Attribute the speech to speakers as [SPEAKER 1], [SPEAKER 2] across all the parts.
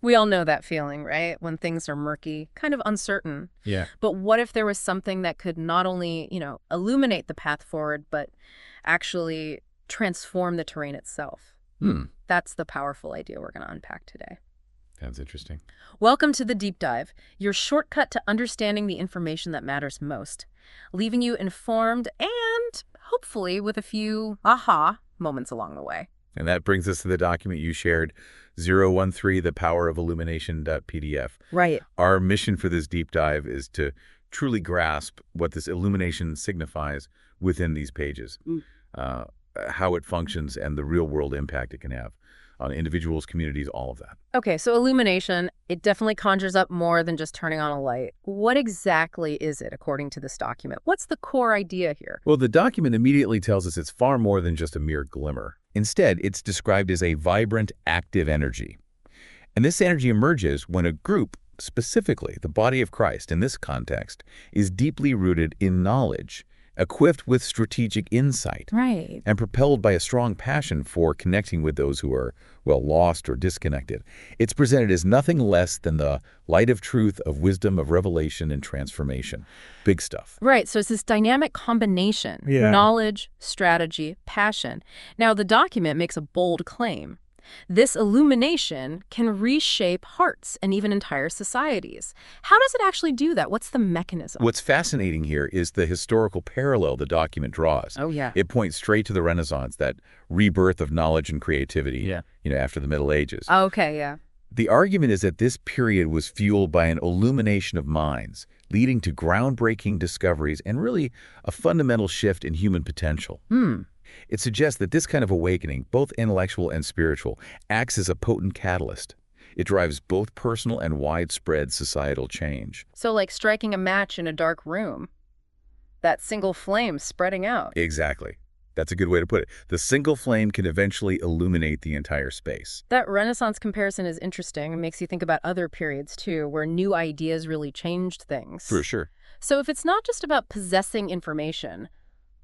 [SPEAKER 1] We all know that feeling, right? When things are murky, kind of uncertain.
[SPEAKER 2] Yeah.
[SPEAKER 1] But what if there was something that could not only, illuminate the path forward, but actually transform the terrain itself? That's the powerful idea we're going to unpack today.
[SPEAKER 2] Sounds interesting.
[SPEAKER 1] Welcome to the Deep Dive, your shortcut to understanding the information that matters most, leaving you informed and hopefully with a few aha moments along the way.
[SPEAKER 2] And that brings us to the document you shared, 013, The Power of Illumination.pdf.
[SPEAKER 1] Right.
[SPEAKER 2] Our mission for this deep dive is to truly grasp what this illumination signifies within these pages, how it functions, and the real-world impact it can have on individuals, communities, all of that.
[SPEAKER 1] Okay, so illumination, it definitely conjures up more than just turning on a light. What exactly is it, according to this document? What's the core idea here?
[SPEAKER 2] Well, the document immediately tells us it's far more than just a mere glimmer. Instead, it's described as a vibrant, active energy. And this energy emerges when a group, specifically the body of Christ in this context, is deeply rooted in knowledge, equipped with strategic insight,
[SPEAKER 1] Right.
[SPEAKER 2] and propelled by a strong passion for connecting with those who are, well, lost or disconnected. It's presented as nothing less than the light of truth, of wisdom, of revelation, and transformation. Big stuff.
[SPEAKER 1] Right, so it's this dynamic combination,
[SPEAKER 2] Yeah.
[SPEAKER 1] knowledge, strategy, passion. Now, the document makes a bold claim. This illumination can reshape hearts and even entire societies. How does it actually do that? What's the mechanism?
[SPEAKER 2] What's fascinating here is the historical parallel the document draws.
[SPEAKER 1] Oh, yeah.
[SPEAKER 2] It points straight to the Renaissance, that rebirth of knowledge and creativity, after the Middle Ages.
[SPEAKER 1] Okay, yeah.
[SPEAKER 2] The argument is that this period was fueled by an illumination of minds, leading to groundbreaking discoveries and really a fundamental shift in human potential. It suggests that this kind of awakening, both intellectual and spiritual, acts as a potent catalyst. It drives both personal and widespread societal change.
[SPEAKER 1] So like striking a match in a dark room, that single flame spreading out.
[SPEAKER 2] Exactly. That's a good way to put it. The single flame can eventually illuminate the entire space.
[SPEAKER 1] That Renaissance comparison is interesting. It makes you think about other periods, too, where new ideas really changed things.
[SPEAKER 2] For sure.
[SPEAKER 1] So if it's not just about possessing information,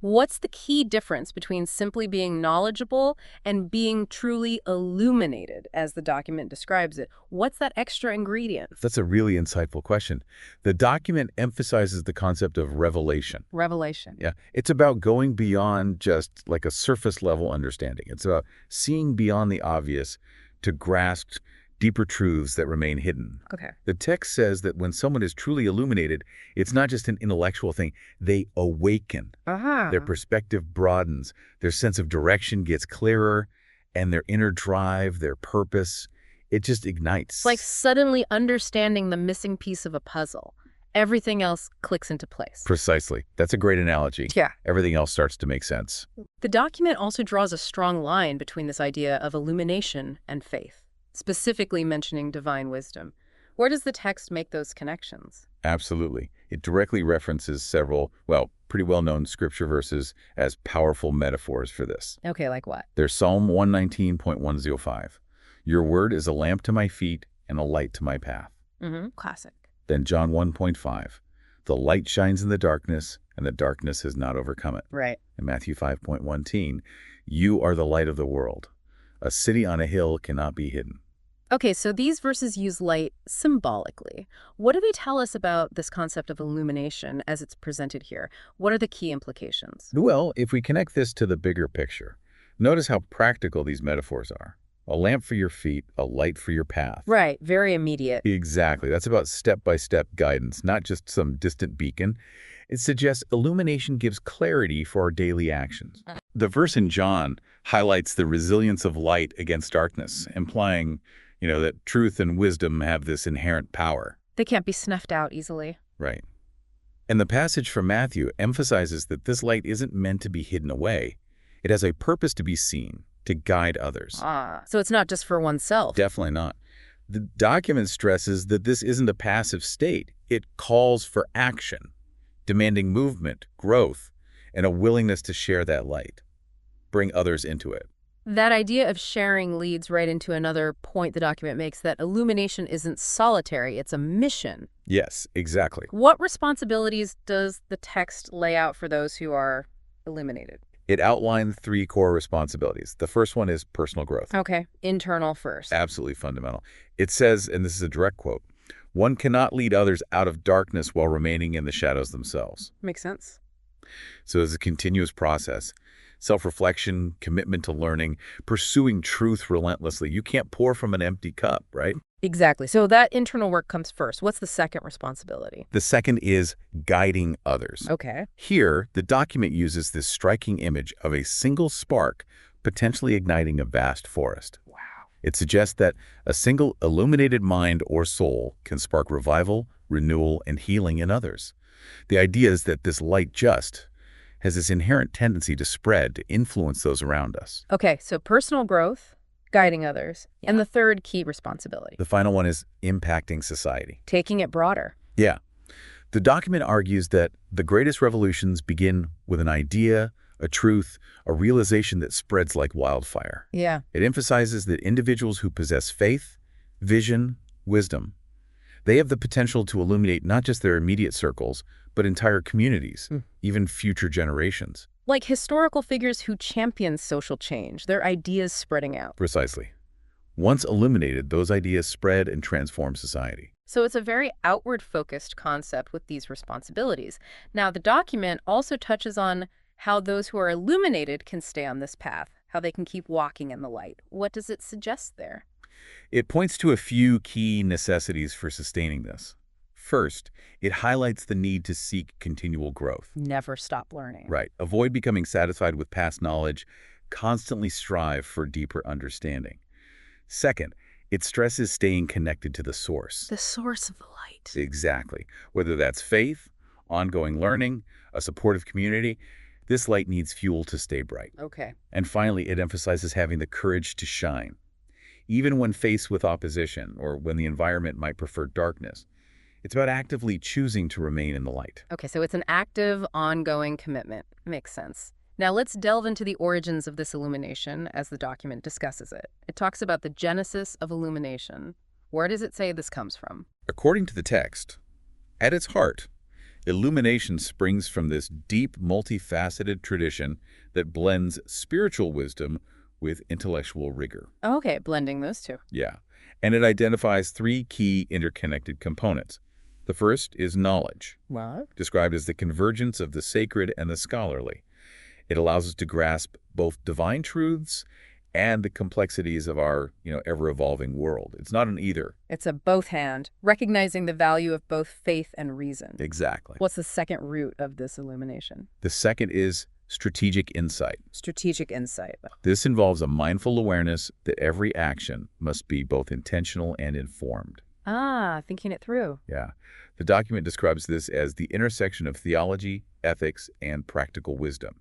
[SPEAKER 1] what's the key difference between simply being knowledgeable and being truly illuminated, as the document describes it? What's that extra ingredient?
[SPEAKER 2] That's a really insightful question. The document emphasizes the concept of revelation.
[SPEAKER 1] Revelation.
[SPEAKER 2] Yeah, it's about going beyond just like a surface-level understanding. It's about seeing beyond the obvious to grasp deeper truths that remain hidden.
[SPEAKER 1] Okay.
[SPEAKER 2] The text says that when someone is truly illuminated, it's not just an intellectual thing. They awaken. Their perspective broadens. Their sense of direction gets clearer, and their inner drive, their purpose, it just ignites.
[SPEAKER 1] It's like suddenly understanding the missing piece of a puzzle. Everything else clicks into place.
[SPEAKER 2] Precisely. That's a great analogy.
[SPEAKER 1] Yeah.
[SPEAKER 2] Everything else starts to make sense.
[SPEAKER 1] The document also draws a strong line between this idea of illumination and faith, specifically mentioning divine wisdom. Where does the text make those connections?
[SPEAKER 2] Absolutely. It directly references several, pretty well-known scripture verses as powerful metaphors for this.
[SPEAKER 1] Okay, like what?
[SPEAKER 2] There's Psalm 119.105. Your word is a lamp to my feet and a light to my path.
[SPEAKER 1] Classic.
[SPEAKER 2] Then John 1.5. The light shines in the darkness, and the darkness has not overcome it.
[SPEAKER 1] Right.
[SPEAKER 2] And Matthew 5.1. You are the light of the world. A city on a hill cannot be hidden.
[SPEAKER 1] Okay, so these verses use light symbolically. What do they tell us about this concept of illumination as it's presented here? What are the key implications?
[SPEAKER 2] Well, if we connect this to the bigger picture, notice how practical these metaphors are. A lamp for your feet, a light for your path.
[SPEAKER 1] Right, very immediate.
[SPEAKER 2] Exactly. That's about step-by-step guidance, not just some distant beacon. It suggests illumination gives clarity for our daily actions. The verse in John highlights the resilience of light against darkness, implying, that truth and wisdom have this inherent power.
[SPEAKER 1] They can't be snuffed out easily.
[SPEAKER 2] Right. And the passage from Matthew emphasizes that this light isn't meant to be hidden away. It has a purpose to be seen, to guide others.
[SPEAKER 1] So it's not just for oneself.
[SPEAKER 2] Definitely not. The document stresses that this isn't a passive state. It calls for action, demanding movement, growth, and a willingness to share that light, bring others into it.
[SPEAKER 1] That idea of sharing leads right into another point the document makes, that illumination isn't solitary, it's a mission.
[SPEAKER 2] Yes, exactly.
[SPEAKER 1] What responsibilities does the text lay out for those who are illuminated?
[SPEAKER 2] It outlined three core responsibilities. The first one is personal growth.
[SPEAKER 1] Okay, internal first.
[SPEAKER 2] Absolutely fundamental. It says, and this is a direct quote, "One cannot lead others out of darkness while remaining in the shadows themselves."
[SPEAKER 1] Makes sense.
[SPEAKER 2] So it's a continuous process. Self-reflection, commitment to learning, pursuing truth relentlessly. You can't pour from an empty cup, right?
[SPEAKER 1] Exactly. So that internal work comes first. What's the second responsibility?
[SPEAKER 2] The second is guiding others.
[SPEAKER 1] Okay.
[SPEAKER 2] Here, the document uses this striking image of a single spark potentially igniting a vast forest.
[SPEAKER 1] Wow.
[SPEAKER 2] It suggests that a single illuminated mind or soul can spark revival, renewal, and healing in others. The idea is that this light just has this inherent tendency to spread, to influence those around us.
[SPEAKER 1] Okay, so personal growth, guiding others, and the third key responsibility,
[SPEAKER 2] The final one is impacting society.
[SPEAKER 1] taking it broader.
[SPEAKER 2] Yeah. The document argues that the greatest revolutions begin with an idea, a truth, a realization that spreads like wildfire.
[SPEAKER 1] Yeah.
[SPEAKER 2] It emphasizes that individuals who possess faith, vision, wisdom, they have the potential to illuminate not just their immediate circles, but entire communities, even future generations.
[SPEAKER 1] Like historical figures who champion social change, their ideas spreading out.
[SPEAKER 2] Precisely. Once illuminated, those ideas spread and transform society.
[SPEAKER 1] So it's a very outward-focused concept with these responsibilities. Now, the document also touches on how those who are illuminated can stay on this path, how they can keep walking in the light. What does it suggest there?
[SPEAKER 2] It points to a few key necessities for sustaining this. First, it highlights the need to seek continual growth.
[SPEAKER 1] Never stop learning.
[SPEAKER 2] Right. Avoid becoming satisfied with past knowledge. Constantly strive for deeper understanding. Second, it stresses staying connected to the source.
[SPEAKER 1] The source of the light.
[SPEAKER 2] Exactly. Whether that's faith, ongoing learning, a supportive community, this light needs fuel to stay bright.
[SPEAKER 1] Okay.
[SPEAKER 2] And finally, it emphasizes having the courage to shine. Even when faced with opposition or when the environment might prefer darkness, it's about actively choosing to remain in the light.
[SPEAKER 1] Okay, so it's an active, ongoing commitment. Makes sense. Now let's delve into the origins of this illumination as the document discusses it. It talks about the genesis of illumination. Where does it say this comes from?
[SPEAKER 2] According to the text, at its heart, illumination springs from this deep, multifaceted tradition that blends spiritual wisdom with intellectual rigor.
[SPEAKER 1] Okay, blending those two.
[SPEAKER 2] Yeah. And it identifies three key interconnected components. The first is knowledge,
[SPEAKER 1] What?
[SPEAKER 2] described as the convergence of the sacred and the scholarly. It allows us to grasp both divine truths and the complexities of our, ever-evolving world. It's not an either.
[SPEAKER 1] It's a both hand, recognizing the value of both faith and reason.
[SPEAKER 2] Exactly.
[SPEAKER 1] What's the second root of this illumination?
[SPEAKER 2] The second is strategic insight.
[SPEAKER 1] Strategic insight.
[SPEAKER 2] This involves a mindful awareness that every action must be both intentional and informed.
[SPEAKER 1] Ah, thinking it through.
[SPEAKER 2] Yeah. The document describes this as the intersection of theology, ethics, and practical wisdom.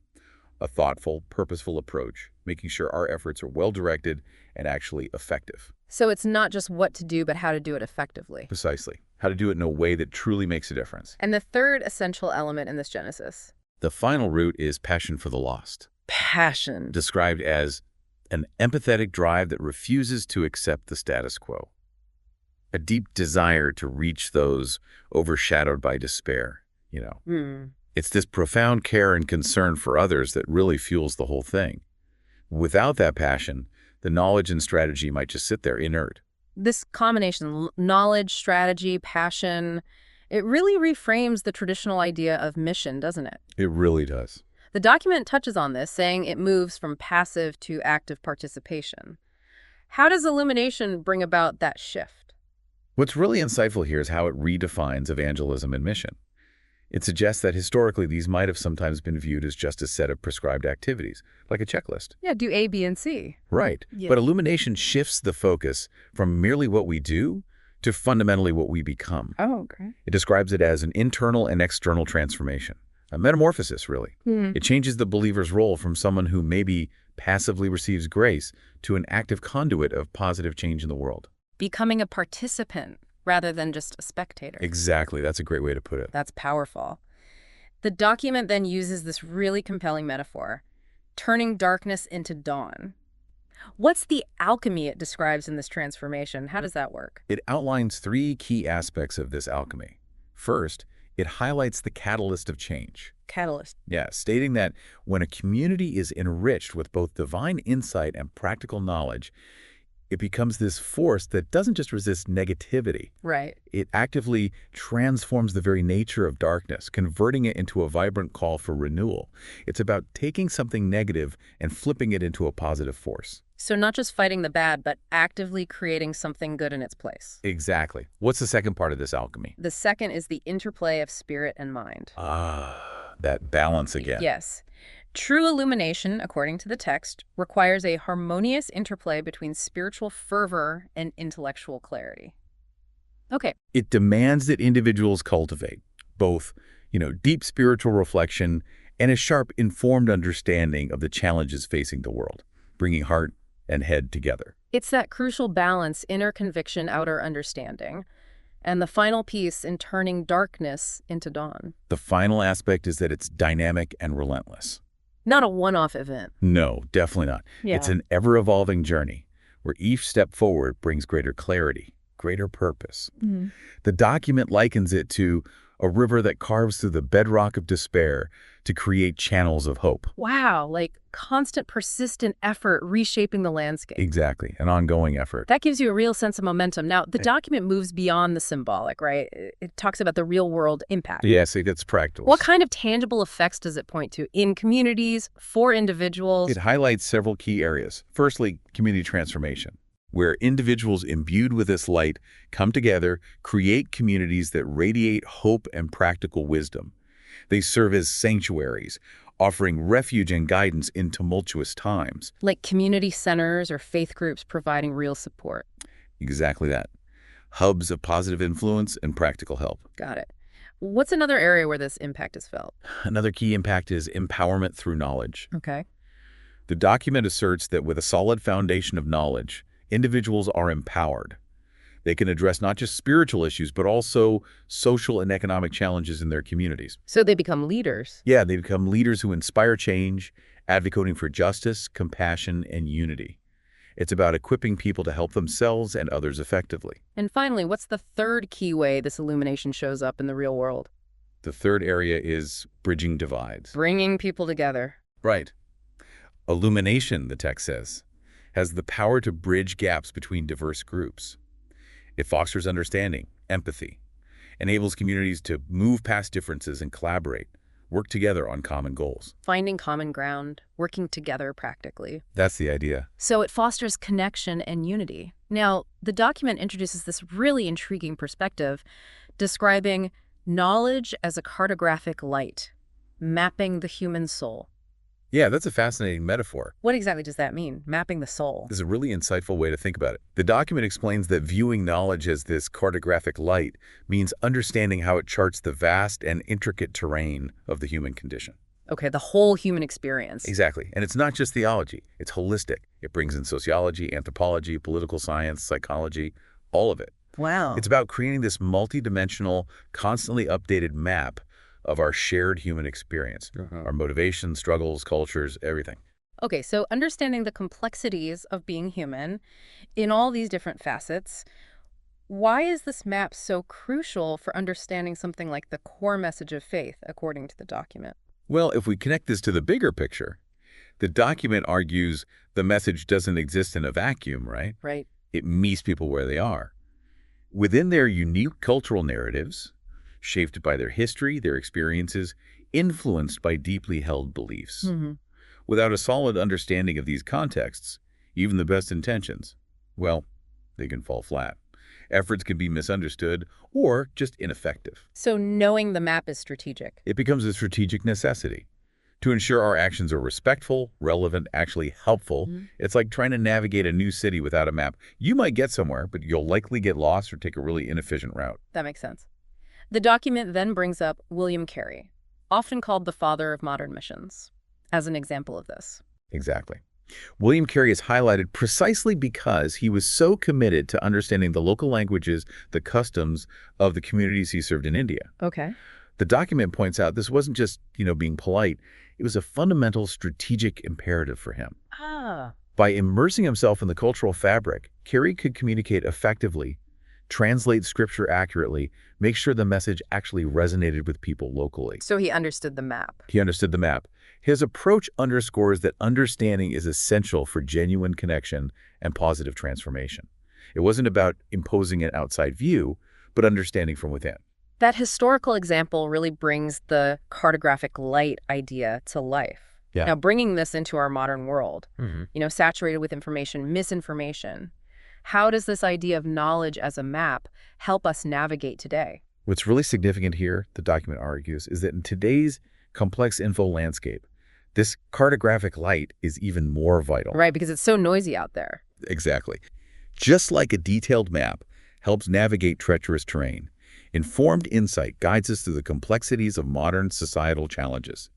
[SPEAKER 2] A thoughtful, purposeful approach, making sure our efforts are well-directed and actually effective.
[SPEAKER 1] So it's not just what to do, but how to do it effectively.
[SPEAKER 2] Precisely. How to do it in a way that truly makes a difference.
[SPEAKER 1] And the third essential element in this genesis?
[SPEAKER 2] The final root is passion for the lost,
[SPEAKER 1] Passion.
[SPEAKER 2] described as an empathetic drive that refuses to accept the status quo. A deep desire to reach those overshadowed by despair, It's this profound care and concern for others that really fuels the whole thing. Without that passion, the knowledge and strategy might just sit there inert.
[SPEAKER 1] This combination, knowledge, strategy, passion, it really reframes the traditional idea of mission, doesn't it?
[SPEAKER 2] It really does.
[SPEAKER 1] The document touches on this, saying it moves from passive to active participation. How does illumination bring about that shift?
[SPEAKER 2] What's really insightful here is how it redefines evangelism and mission. It suggests that historically these might have sometimes been viewed as just a set of prescribed activities, like a checklist.
[SPEAKER 1] Yeah, do A, B, and C.
[SPEAKER 2] Right.
[SPEAKER 1] Yeah.
[SPEAKER 2] But illumination shifts the focus from merely what we do to fundamentally what we become.
[SPEAKER 1] Oh, okay.
[SPEAKER 2] It describes it as an internal and external transformation, a metamorphosis, really. It changes the believer's role from someone who maybe passively receives grace to an active conduit of positive change in the world.
[SPEAKER 1] Becoming a participant rather than just a spectator.
[SPEAKER 2] Exactly. That's a great way to put it.
[SPEAKER 1] That's powerful. The document then uses this really compelling metaphor, turning darkness into dawn. What's the alchemy it describes in this transformation? How does that work?
[SPEAKER 2] It outlines three key aspects of this alchemy. First, It highlights the catalyst of change.
[SPEAKER 1] Catalyst.
[SPEAKER 2] Yeah, stating that when a community is enriched with both divine insight and practical knowledge, it becomes this force that doesn't just resist negativity.
[SPEAKER 1] Right.
[SPEAKER 2] It actively transforms the very nature of darkness, converting it into a vibrant call for renewal. It's about taking something negative and flipping it into a positive force.
[SPEAKER 1] So not just fighting the bad, but actively creating something good in its place.
[SPEAKER 2] Exactly. What's the second part of this alchemy?
[SPEAKER 1] The second is the interplay of spirit and mind.
[SPEAKER 2] That balance again.
[SPEAKER 1] Yes. True illumination, according to the text, requires a harmonious interplay between spiritual fervor and intellectual clarity. Okay.
[SPEAKER 2] It demands that individuals cultivate both, deep spiritual reflection and a sharp, informed understanding of the challenges facing the world, bringing heart and head together.
[SPEAKER 1] It's that crucial balance, inner conviction, outer understanding, and the final piece in turning darkness into dawn.
[SPEAKER 2] The final aspect is that it's dynamic and relentless.
[SPEAKER 1] Not a one-off event.
[SPEAKER 2] No, definitely not.
[SPEAKER 1] Yeah.
[SPEAKER 2] It's an ever-evolving journey where each step forward brings greater clarity, greater purpose. The document likens it to a river that carves through the bedrock of despair to create channels of hope.
[SPEAKER 1] Wow, like constant, persistent effort reshaping the landscape.
[SPEAKER 2] Exactly, an ongoing effort.
[SPEAKER 1] That gives you a real sense of momentum. Now, the document moves beyond the symbolic, right? It talks about the real-world impact.
[SPEAKER 2] Yes, it gets practical.
[SPEAKER 1] What kind of tangible effects does it point to in communities, for individuals?
[SPEAKER 2] It highlights several key areas. Firstly, community transformation, where individuals imbued with this light come together, create communities that radiate hope and practical wisdom. They serve as sanctuaries, offering refuge and guidance in tumultuous times.
[SPEAKER 1] Like community centers or faith groups providing real support.
[SPEAKER 2] Exactly that. Hubs of positive influence and practical help.
[SPEAKER 1] Got it. What's another area where this impact is felt?
[SPEAKER 2] Another key impact is empowerment through knowledge.
[SPEAKER 1] Okay.
[SPEAKER 2] The document asserts that with a solid foundation of knowledge, individuals are empowered. They can address not just spiritual issues, but also social and economic challenges in their communities.
[SPEAKER 1] So they become leaders.
[SPEAKER 2] Yeah, they become leaders who inspire change, advocating for justice, compassion, and unity. It's about equipping people to help themselves and others effectively.
[SPEAKER 1] And finally, what's the third key way this illumination shows up in the real world?
[SPEAKER 2] The third area is bridging divides.
[SPEAKER 1] Bringing people together.
[SPEAKER 2] Right. Illumination, the text says, has the power to bridge gaps between diverse groups. It fosters understanding, empathy, enables communities to move past differences and collaborate, work together on common goals.
[SPEAKER 1] Finding common ground, working together practically.
[SPEAKER 2] That's the idea.
[SPEAKER 1] So it fosters connection and unity. Now, the document introduces this really intriguing perspective, describing knowledge as a cartographic light, mapping the human soul.
[SPEAKER 2] Yeah, that's a fascinating metaphor.
[SPEAKER 1] What exactly does that mean, mapping the soul?
[SPEAKER 2] This is a really insightful way to think about it. The document explains that viewing knowledge as this cartographic light means understanding how it charts the vast and intricate terrain of the human condition.
[SPEAKER 1] Okay, the whole human experience.
[SPEAKER 2] Exactly. And it's not just theology. It's holistic. It brings in sociology, anthropology, political science, psychology, all of it.
[SPEAKER 1] Wow.
[SPEAKER 2] It's about creating this multidimensional, constantly updated map of our shared human experience, our motivations, struggles, cultures, everything.
[SPEAKER 1] Okay, so understanding the complexities of being human in all these different facets, why is this map so crucial for understanding something like the core message of faith, according to the document?
[SPEAKER 2] Well, if we connect this to the bigger picture, the document argues the message doesn't exist in a vacuum, right?
[SPEAKER 1] Right.
[SPEAKER 2] It meets people where they are. Within their unique cultural narratives, shaped by their history, their experiences, influenced by deeply held beliefs. Without a solid understanding of these contexts, even the best intentions, well, they can fall flat. Efforts can be misunderstood or just ineffective.
[SPEAKER 1] So knowing the map is strategic.
[SPEAKER 2] It becomes a strategic necessity. To ensure our actions are respectful, relevant, actually helpful, it's like trying to navigate a new city without a map. You might get somewhere, but you'll likely get lost or take a really inefficient route.
[SPEAKER 1] That makes sense. The document then brings up William Carey, often called the father of modern missions, as an example of this.
[SPEAKER 2] Exactly. William Carey is highlighted precisely because he was so committed to understanding the local languages, the customs of the communities he served in India.
[SPEAKER 1] Okay.
[SPEAKER 2] The document points out this wasn't just, being polite. It was a fundamental strategic imperative for him.
[SPEAKER 1] Ah.
[SPEAKER 2] By immersing himself in the cultural fabric, Carey could communicate effectively translate scripture accurately, make sure the message actually resonated with people locally.
[SPEAKER 1] So he understood the map.
[SPEAKER 2] He understood the map. His approach underscores that understanding is essential for genuine connection and positive transformation. It wasn't about imposing an outside view, but understanding from within.
[SPEAKER 1] That historical example really brings the cartographic light idea to life.
[SPEAKER 2] Yeah.
[SPEAKER 1] Now, bringing this into our modern world,
[SPEAKER 2] Mm-hmm.
[SPEAKER 1] Saturated with information, misinformation, how does this idea of knowledge as a map help us navigate today?
[SPEAKER 2] What's really significant here, the document argues, is that in today's complex info landscape, this cartographic light is even more vital.
[SPEAKER 1] Right, because it's so noisy out there.
[SPEAKER 2] Exactly. Just like a detailed map helps navigate treacherous terrain, informed insight guides us through the complexities of modern societal challenges.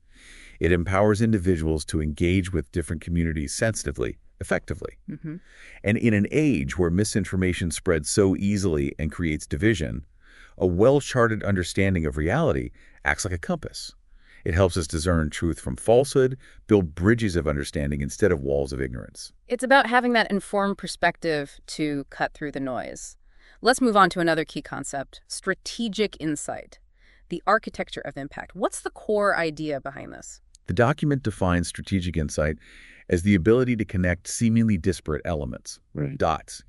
[SPEAKER 2] It empowers individuals to engage with different communities sensitively, effectively.
[SPEAKER 1] Mm-hmm.
[SPEAKER 2] And in an age where misinformation spreads so easily and creates division, a well-charted understanding of reality acts like a compass. It helps us discern truth from falsehood, build bridges of understanding instead of walls of ignorance.
[SPEAKER 1] It's about having that informed perspective to cut through the noise. Let's move on to another key concept, strategic insight, the architecture of impact. What's the core idea behind this?
[SPEAKER 2] The document defines strategic insight as the ability to connect seemingly disparate elements, dots,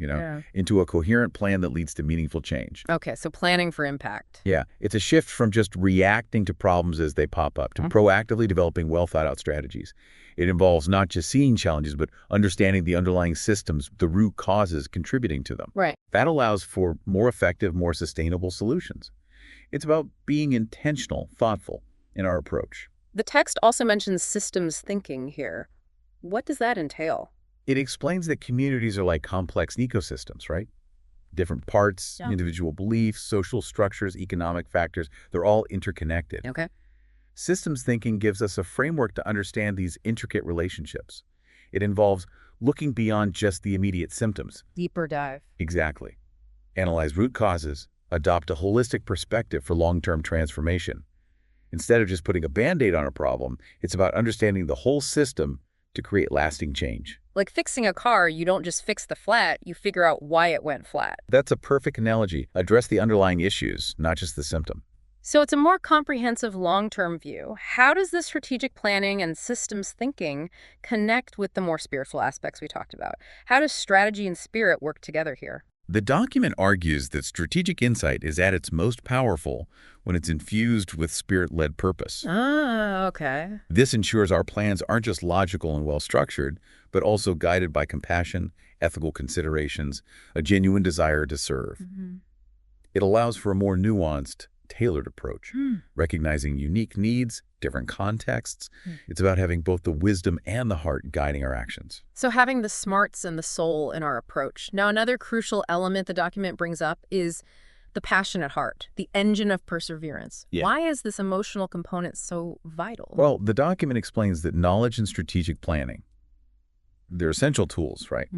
[SPEAKER 2] into a coherent plan that leads to meaningful change.
[SPEAKER 1] Okay, so planning for impact.
[SPEAKER 2] Yeah, it's a shift from just reacting to problems as they pop up to proactively developing well-thought-out strategies. It involves not just seeing challenges, but understanding the underlying systems, the root causes contributing to them.
[SPEAKER 1] Right.
[SPEAKER 2] That allows for more effective, more sustainable solutions. It's about being intentional, thoughtful in our approach.
[SPEAKER 1] The text also mentions systems thinking here. What does that entail?
[SPEAKER 2] It explains that communities are like complex ecosystems, right? Different parts, individual beliefs, social structures, economic factors, they're all interconnected.
[SPEAKER 1] Okay.
[SPEAKER 2] Systems thinking gives us a framework to understand these intricate relationships. It involves looking beyond just the immediate symptoms.
[SPEAKER 1] Deeper dive.
[SPEAKER 2] Exactly. Analyze root causes, adopt a holistic perspective for long-term transformation. Instead of just putting a Band-Aid on a problem, it's about understanding the whole system to create lasting change.
[SPEAKER 1] Like fixing a car, you don't just fix the flat, you figure out why it went flat.
[SPEAKER 2] That's a perfect analogy. Address the underlying issues, not just the symptom.
[SPEAKER 1] So it's a more comprehensive long-term view. How does this strategic planning and systems thinking connect with the more spiritual aspects we talked about? How does strategy and spirit work together here?
[SPEAKER 2] The document argues that strategic insight is at its most powerful when it's infused with spirit-led purpose.
[SPEAKER 1] Ah, okay.
[SPEAKER 2] This ensures our plans aren't just logical and well-structured, but also guided by compassion, ethical considerations, a genuine desire to serve. It allows for a more nuanced, tailored approach, recognizing unique needs, different contexts. It's about having both the wisdom and the heart guiding our actions.
[SPEAKER 1] So having the smarts and the soul in our approach. Now, another crucial element the document brings up is the passionate heart, the engine of perseverance.
[SPEAKER 2] Yeah.
[SPEAKER 1] Why is this emotional component so vital?
[SPEAKER 2] Well, the document explains that knowledge and strategic planning, they're essential tools, right?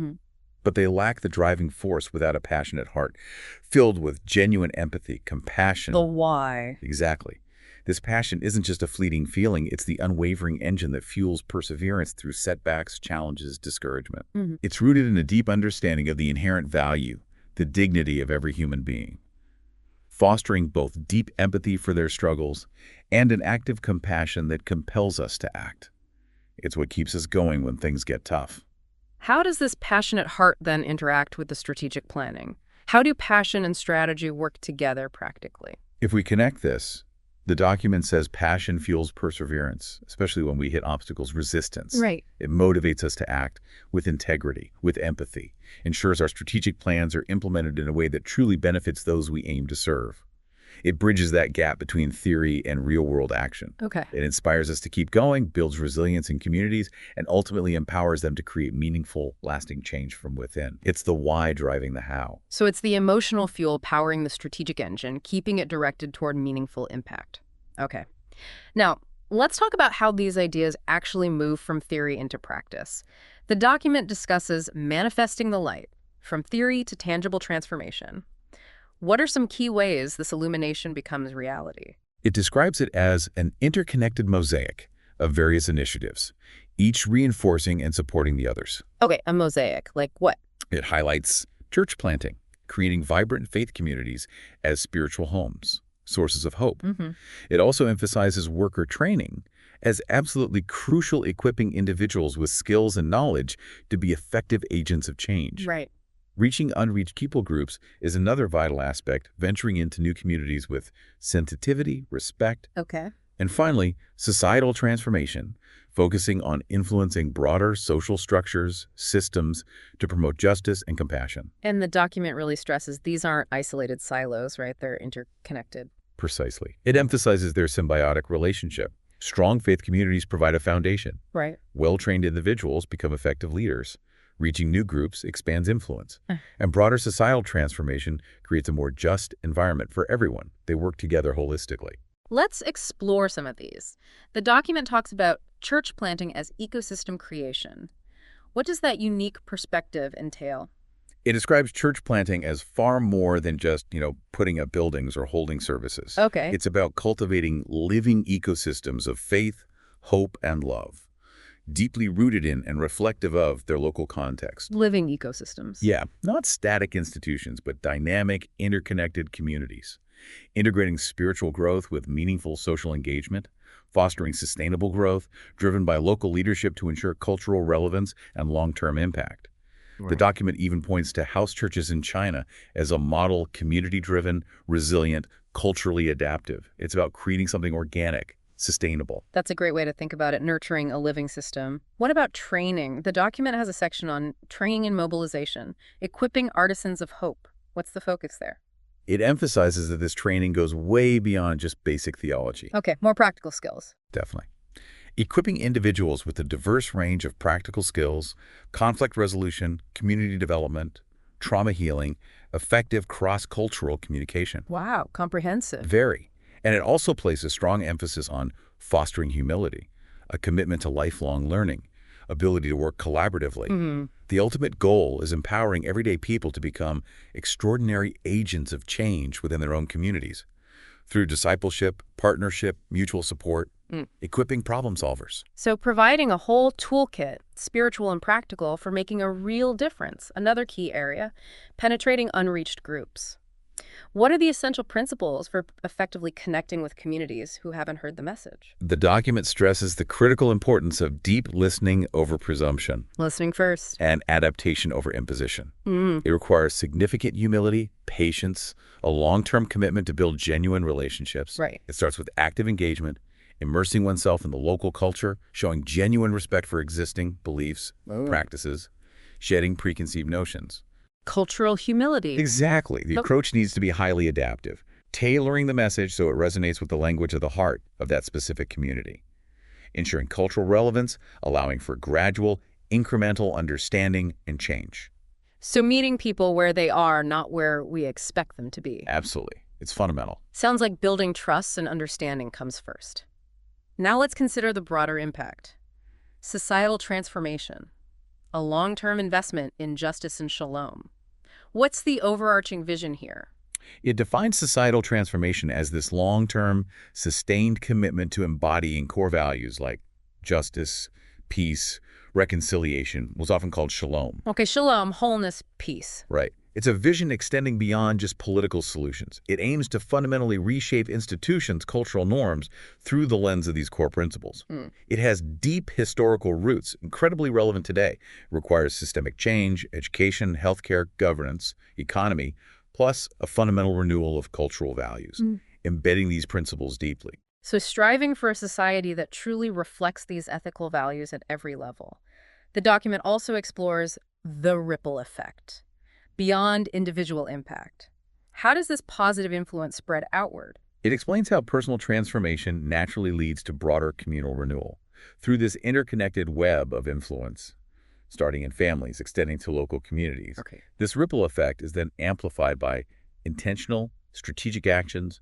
[SPEAKER 2] But they lack the driving force without a passionate heart, filled with genuine empathy, compassion.
[SPEAKER 1] The why.
[SPEAKER 2] Exactly. This passion isn't just a fleeting feeling, it's the unwavering engine that fuels perseverance through setbacks, challenges, discouragement. It's rooted in a deep understanding of the inherent value, the dignity of every human being, fostering both deep empathy for their struggles and an active compassion that compels us to act. It's what keeps us going when things get tough.
[SPEAKER 1] How does this passionate heart then interact with the strategic planning? How do passion and strategy work together practically?
[SPEAKER 2] If we connect this, the document says passion fuels perseverance, especially when we hit obstacles, resistance.
[SPEAKER 1] Right.
[SPEAKER 2] It motivates us to act with integrity, with empathy, ensures our strategic plans are implemented in a way that truly benefits those we aim to serve. It bridges that gap between theory and real-world action.
[SPEAKER 1] Okay.
[SPEAKER 2] It inspires us to keep going, builds resilience in communities, and ultimately empowers them to create meaningful, lasting change from within. It's the why driving the how.
[SPEAKER 1] So it's the emotional fuel powering the strategic engine, keeping it directed toward meaningful impact. Okay. Now, let's talk about how these ideas actually move from theory into practice. The document discusses manifesting the light, from theory to tangible transformation. What are some key ways this illumination becomes reality?
[SPEAKER 2] It describes it as an interconnected mosaic of various initiatives, each reinforcing and supporting the others.
[SPEAKER 1] Okay, a mosaic. Like what?
[SPEAKER 2] It highlights church planting, creating vibrant faith communities as spiritual homes, sources of hope.
[SPEAKER 1] Mm-hmm.
[SPEAKER 2] It also emphasizes worker training as absolutely crucial, equipping individuals with skills and knowledge to be effective agents of change.
[SPEAKER 1] Right.
[SPEAKER 2] Reaching unreached people groups is another vital aspect, venturing into new communities with sensitivity, respect,
[SPEAKER 1] Okay.
[SPEAKER 2] and finally, societal transformation, focusing on influencing broader social structures, systems to promote justice and compassion.
[SPEAKER 1] And the document really stresses these aren't isolated silos, right? They're interconnected.
[SPEAKER 2] Precisely. It emphasizes their symbiotic relationship. Strong faith communities provide a foundation.
[SPEAKER 1] Right.
[SPEAKER 2] Well-trained individuals become effective leaders. Reaching new groups expands influence.
[SPEAKER 1] Uh.
[SPEAKER 2] And broader societal transformation creates a more just environment for everyone. They work together holistically.
[SPEAKER 1] Let's explore some of these. The document talks about church planting as ecosystem creation. What does that unique perspective entail?
[SPEAKER 2] It describes church planting as far more than just, putting up buildings or holding services.
[SPEAKER 1] Okay.
[SPEAKER 2] It's about cultivating living ecosystems of faith, hope, and love, deeply rooted in and reflective of their local context.
[SPEAKER 1] Living ecosystems.
[SPEAKER 2] Yeah, not static institutions, but dynamic, interconnected communities, integrating spiritual growth with meaningful social engagement, fostering sustainable growth, driven by local leadership to ensure cultural relevance and long-term impact. The
[SPEAKER 1] Right.
[SPEAKER 2] document even points to house churches in China as a model, community-driven, resilient, culturally adaptive. It's about creating something organic, sustainable.
[SPEAKER 1] That's a great way to think about it, nurturing a living system. What about training? The document has a section on training and mobilization, equipping artisans of hope. What's the focus there?
[SPEAKER 2] It emphasizes that this training goes way beyond just basic theology.
[SPEAKER 1] Okay, more practical skills.
[SPEAKER 2] Definitely. Equipping individuals with a diverse range of practical skills, conflict resolution, community development, trauma healing, effective cross-cultural communication.
[SPEAKER 1] Wow, comprehensive.
[SPEAKER 2] Very. And it also places strong emphasis on fostering humility, a commitment to lifelong learning, ability to work collaboratively.
[SPEAKER 1] Mm-hmm.
[SPEAKER 2] The ultimate goal is empowering everyday people to become extraordinary agents of change within their own communities through discipleship, partnership, mutual support, equipping problem solvers.
[SPEAKER 1] So providing a whole toolkit, spiritual and practical, for making a real difference. Another key area, penetrating unreached groups. What are the essential principles for effectively connecting with communities who haven't heard the message?
[SPEAKER 2] The document stresses the critical importance of deep listening over presumption
[SPEAKER 1] Listening first.
[SPEAKER 2] and adaptation over imposition.
[SPEAKER 1] Mm.
[SPEAKER 2] It requires significant humility, patience, a long-term commitment to build genuine relationships.
[SPEAKER 1] Right.
[SPEAKER 2] It starts with active engagement, immersing oneself in the local culture, showing genuine respect for existing beliefs, practices, shedding preconceived notions.
[SPEAKER 1] Cultural humility.
[SPEAKER 2] Exactly. The approach needs to be highly adaptive, tailoring the message so it resonates with the language of the heart of that specific community, ensuring cultural relevance, allowing for gradual, incremental understanding and change.
[SPEAKER 1] So meeting people where they are, not where we expect them to be.
[SPEAKER 2] Absolutely. It's fundamental.
[SPEAKER 1] Sounds like building trust and understanding comes first. Now let's consider the broader impact. Societal transformation. A long-term investment in justice and shalom. What's the overarching vision here?
[SPEAKER 2] It defines societal transformation as this long-term, sustained commitment to embodying core values like justice, peace, reconciliation, what's often called shalom.
[SPEAKER 1] Okay, shalom, wholeness, peace.
[SPEAKER 2] Right. It's a vision extending beyond just political solutions. It aims to fundamentally reshape institutions' cultural norms through the lens of these core principles. It has deep historical roots, incredibly relevant today. It requires systemic change, education, healthcare, governance, economy, plus a fundamental renewal of cultural values, embedding these principles deeply.
[SPEAKER 1] So striving for a society that truly reflects these ethical values at every level. The document also explores the ripple effect. Beyond individual impact. How does this positive influence spread outward?
[SPEAKER 2] It explains how personal transformation naturally leads to broader communal renewal through this interconnected web of influence, starting in families, extending to local communities.
[SPEAKER 1] Okay.
[SPEAKER 2] This ripple effect is then amplified by intentional, strategic actions,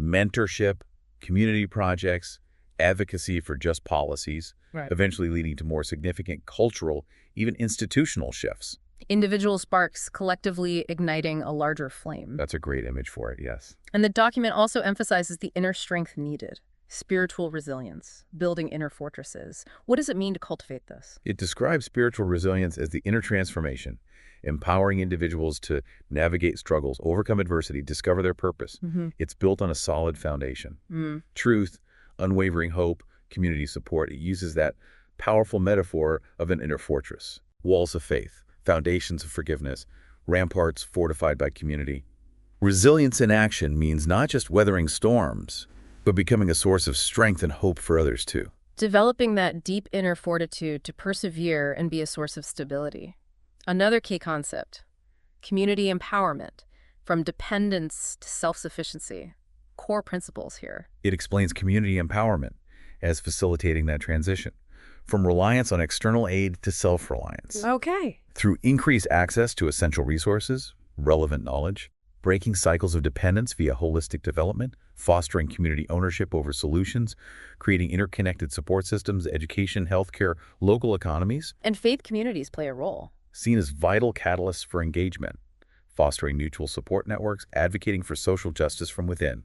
[SPEAKER 2] mentorship, community projects, advocacy for just policies,
[SPEAKER 1] Right.
[SPEAKER 2] eventually leading to more significant cultural, even institutional shifts.
[SPEAKER 1] Individual sparks collectively igniting a larger flame.
[SPEAKER 2] That's a great image for it, yes.
[SPEAKER 1] And the document also emphasizes the inner strength needed, spiritual resilience, building inner fortresses. What does it mean to cultivate this?
[SPEAKER 2] It describes spiritual resilience as the inner transformation, empowering individuals to navigate struggles, overcome adversity, discover their purpose. It's built on a solid foundation. Truth, unwavering hope, community support. It uses that powerful metaphor of an inner fortress. Walls of faith, foundations of forgiveness, ramparts fortified by community. Resilience in action means not just weathering storms, but becoming a source of strength and hope for others too.
[SPEAKER 1] Developing that deep inner fortitude to persevere and be a source of stability. Another key concept, community empowerment, from dependence to self-sufficiency. Core principles here.
[SPEAKER 2] It explains community empowerment as facilitating that transition, from reliance on external aid to self-reliance.
[SPEAKER 1] Okay.
[SPEAKER 2] Through increased access to essential resources, relevant knowledge, breaking cycles of dependence via holistic development, fostering community ownership over solutions, creating interconnected support systems, education, healthcare, local economies.
[SPEAKER 1] And faith communities play a role.
[SPEAKER 2] Seen as vital catalysts for engagement, fostering mutual support networks, advocating for social justice from within,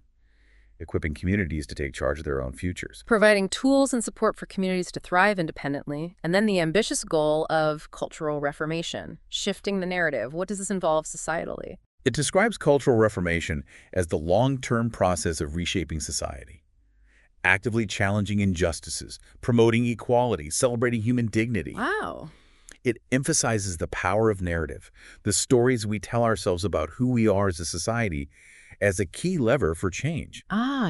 [SPEAKER 2] equipping communities to take charge of their own futures.
[SPEAKER 1] Providing tools and support for communities to thrive independently, and then the ambitious goal of cultural reformation, shifting the narrative. What does this involve societally?
[SPEAKER 2] It describes cultural reformation as the long-term process of reshaping society, actively challenging injustices, promoting equality, celebrating human dignity.
[SPEAKER 1] Wow.
[SPEAKER 2] It emphasizes the power of narrative, the stories we tell ourselves about who we are as a society, as a key lever for change.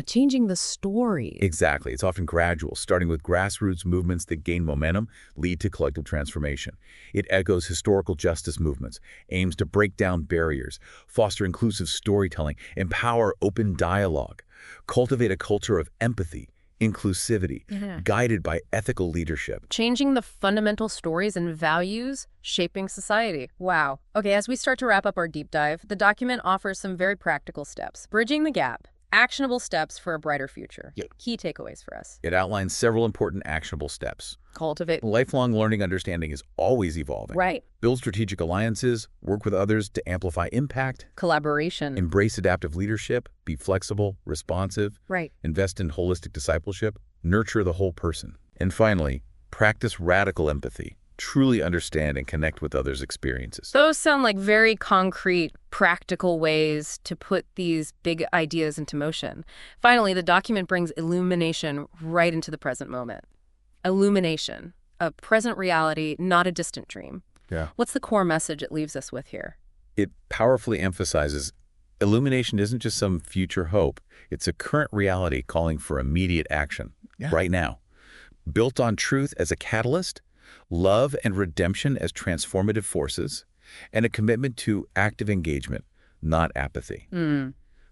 [SPEAKER 1] Changing the story.
[SPEAKER 2] Exactly. It's often gradual, starting with grassroots movements that gain momentum, lead to collective transformation. It echoes historical justice movements, aims to break down barriers, foster inclusive storytelling, empower open dialogue, cultivate a culture of empathy, inclusivity, guided by ethical leadership.
[SPEAKER 1] Changing the fundamental stories and values, shaping society. Wow. Okay, as we start to wrap up our deep dive, the document offers some very practical steps. Bridging the gap. Actionable steps for a brighter future. Key takeaways for us.
[SPEAKER 2] It outlines several important actionable steps.
[SPEAKER 1] Cultivate.
[SPEAKER 2] Lifelong learning understanding is always evolving.
[SPEAKER 1] Right.
[SPEAKER 2] Build strategic alliances, work with others to amplify impact.
[SPEAKER 1] Collaboration.
[SPEAKER 2] Embrace adaptive leadership, be flexible, responsive.
[SPEAKER 1] Right.
[SPEAKER 2] Invest in holistic discipleship, nurture the whole person. And finally, practice radical empathy. Truly understand and connect with others' experiences.
[SPEAKER 1] Those sound like very concrete, practical ways to put these big ideas into motion. Finally, the document brings illumination right into the present moment. Illumination, a present reality, not a distant dream.
[SPEAKER 2] Yeah.
[SPEAKER 1] What's the core message it leaves us with here?
[SPEAKER 2] It powerfully emphasizes illumination isn't just some future hope. It's a current reality calling for immediate action right now. Built on truth as a catalyst, love and redemption as transformative forces, and a commitment to active engagement, not apathy.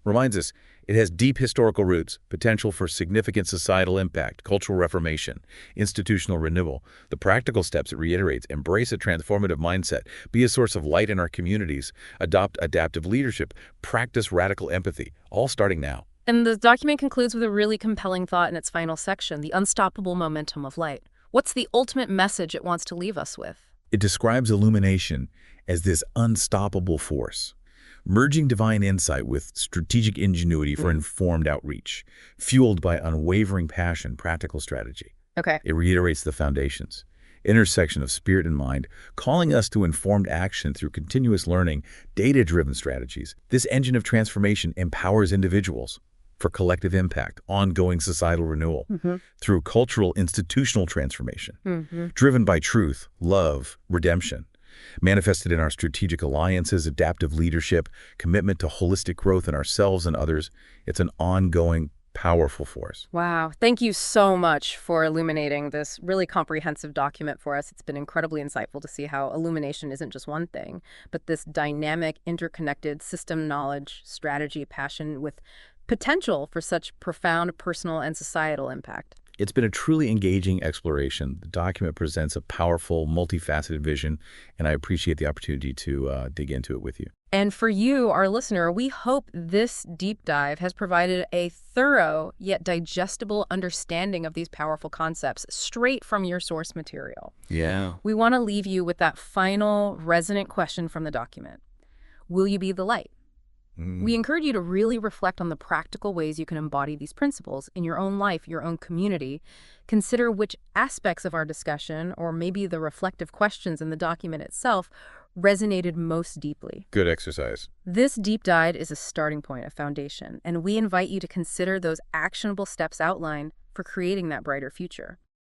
[SPEAKER 2] Reminds us it has deep historical roots, potential for significant societal impact, cultural reformation, institutional renewal. The practical steps it reiterates: embrace a transformative mindset, be a source of light in our communities, adopt adaptive leadership, practice radical empathy, all starting now.
[SPEAKER 1] And the document concludes with a really compelling thought in its final section, the unstoppable momentum of light. What's the ultimate message it wants to leave us with?
[SPEAKER 2] It describes illumination as this unstoppable force, merging divine insight with strategic ingenuity for informed outreach, fueled by unwavering passion, practical strategy.
[SPEAKER 1] Okay.
[SPEAKER 2] It reiterates the foundations, intersection of spirit and mind, calling us to informed action through continuous learning, data-driven strategies. This engine of transformation empowers individuals for collective impact, ongoing societal renewal, through cultural institutional transformation, driven by truth, love, redemption, manifested in our strategic alliances, adaptive leadership, commitment to holistic growth in ourselves and others. It's an ongoing, powerful force.
[SPEAKER 1] Wow. Thank you so much for illuminating this really comprehensive document for us. It's been incredibly insightful to see how illumination isn't just one thing, but this dynamic, interconnected system knowledge, strategy, passion with potential for such profound personal and societal impact.
[SPEAKER 2] It's been a truly engaging exploration. The document presents a powerful, multifaceted vision, and I appreciate the opportunity to dig into it with you.
[SPEAKER 1] And for you, our listener, we hope this deep dive has provided a thorough yet digestible understanding of these powerful concepts straight from your source material.
[SPEAKER 2] Yeah.
[SPEAKER 1] We want to leave you with that final resonant question from the document. Will you be the light? We encourage you to really reflect on the practical ways you can embody these principles in your own life, your own community. Consider which aspects of our discussion, or maybe the reflective questions in the document itself, resonated most deeply?
[SPEAKER 2] Good exercise.
[SPEAKER 1] This deep dive is a starting point, a foundation, and we invite you to consider those actionable steps outlined for creating that brighter future.